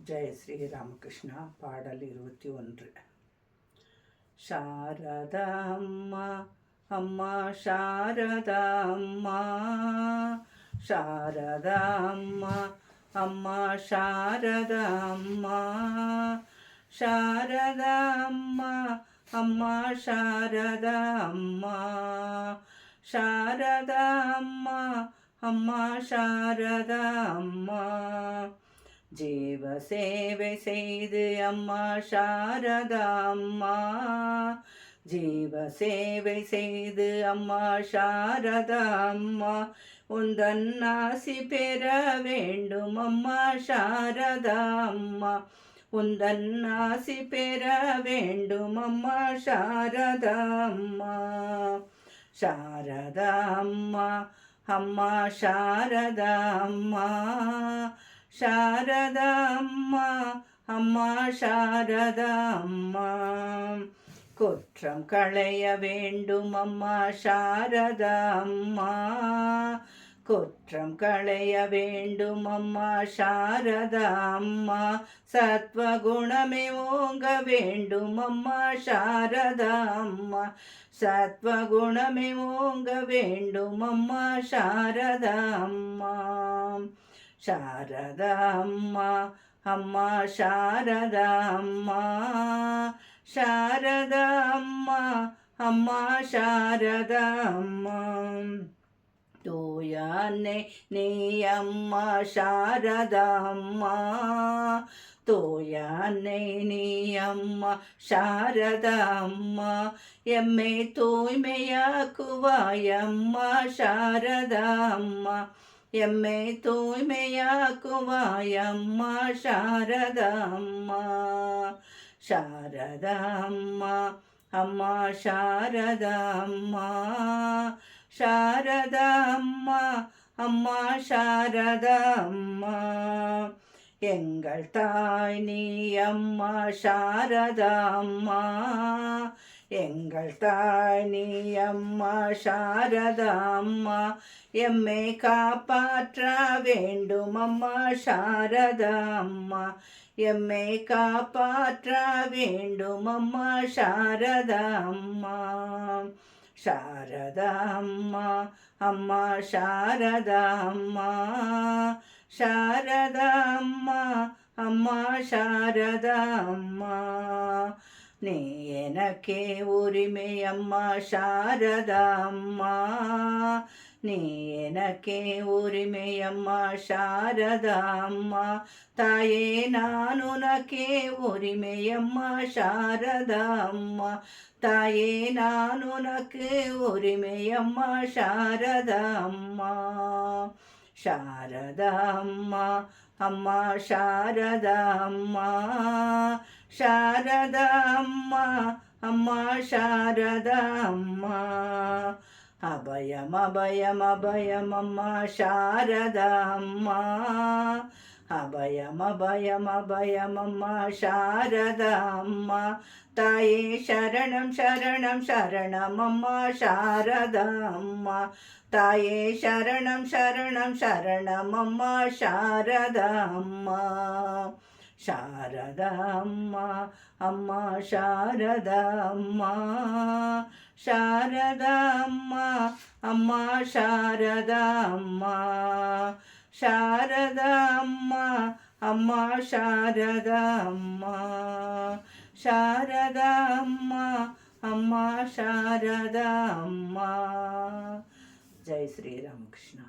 ஜெய ஸ்ரீராமகிருஷ்ணா. பாடல் 21. சாரதா அம்மா அம்மா சாரதா அம்மா, சாரதா அம்மா அம்மா சாரதா அம்மா, சாரதா அம்மா அம்மா சாரதா அம்மா, சாரதா அம்மா அம்மா சாரதா அம்மா. ஜீவ சேவை செய்து அம்மா சாரதா அம்மா, ஜீவ சேவை செய்து அம்மா சாரதா அம்மா. உந்தன் ஆசி பெற வேண்டும் அம்மா சாரதா அம்மா, உந்தன் ஆசி பெற வேண்டும் அம்மா சாரதா அம்மா. சாரதா அம்மா அம்மா சாரதா அம்மா, சாரதா அம்மா அம்மா சாரதா அம்மா. குற்றம் களைய வேண்டும் அம்மா சாரதா அம்மா, குற்றம் களைய வேண்டும் அம்மா சாரதா அம்மா. சத்வகுணமே ஓங்க வேண்டும் அம்மா சாரதா அம்மா, சத்வகுணமே ஓங்க வேண்டும் அம்மா சாரதா அம்மா. சாரதா அம்மா அம்மா சாரதா அம்மா, சாரதா அம்மா அம்மா சாரதா அம்மா. தூய அன்னை நீ அம்மா சாரதா அம்மா, தூய அன்னை நீ அம்மா சாரதா அம்மா. எம்மை தூய்மையாக்குவாய் அம்மா சாரதா அம்மா, எம்மை தூய்மையாக்குவாய் அம்மா சாரதா அம்மா. சாரதா அம்மா அம்மா சாரதா அம்மா, சாரதா அம்மா அம்மா சாரதா அம்மா. எங்கள் தாய் நீ அம்மா சாரதா அம்மா, எங்கள் தாய் நீ அம்மா சாரதா அம்மா. எம்மை காப்பாற்ற வேண்டும் அம்மா சாரதா அம்மா, எம்மை காப்பாற்ற வேண்டும் அம்மா சாரதா அம்மா. சாரதா அம்மா அம்மா சாரதா அம்மா, சாரதா அம்மா அம்மா சாரதா அம்மா. நீ எனக்கே உரிமை அம்மா சாரதா அம்மா, நீ எனக்கே உரிமை அம்மா சாரதா அம்மா. தாயே நான் உனக்கே உரிமை அம்மா சாரதா அம்மா, தாயே நான் உனக்கு உரிமை அம்மா சாரதா அம்மா. சாரதா அம்மா அம்மா சாரதா அம்மா, சாரதா அம்மா அம்மா சாரதா அம்மா. அபயம் அபயம் அபயம் அம்மா சாரதா அம்மா, அபயம் அபயம் அபயம் அம்மா சாரதா அம்மா. தாயே சரணம் சரணம் சரணம் அம்மா சாரதா அம்மா, தாயே சரணம் சரணம் சரணம் அம்மா சாரதா அம்மா. சாரதா அம்மா அம்மா சாரதா அம்மா, சாரதா அம்மா அம்மா சாரதா அம்மா. சாரதா அம்மா அம்மா சாரதா அம்மா, சாரதா அம்மா அம்மா சாரதா அம்மா. ஜெய் ஸ்ரீராமகிருஷ்ணா.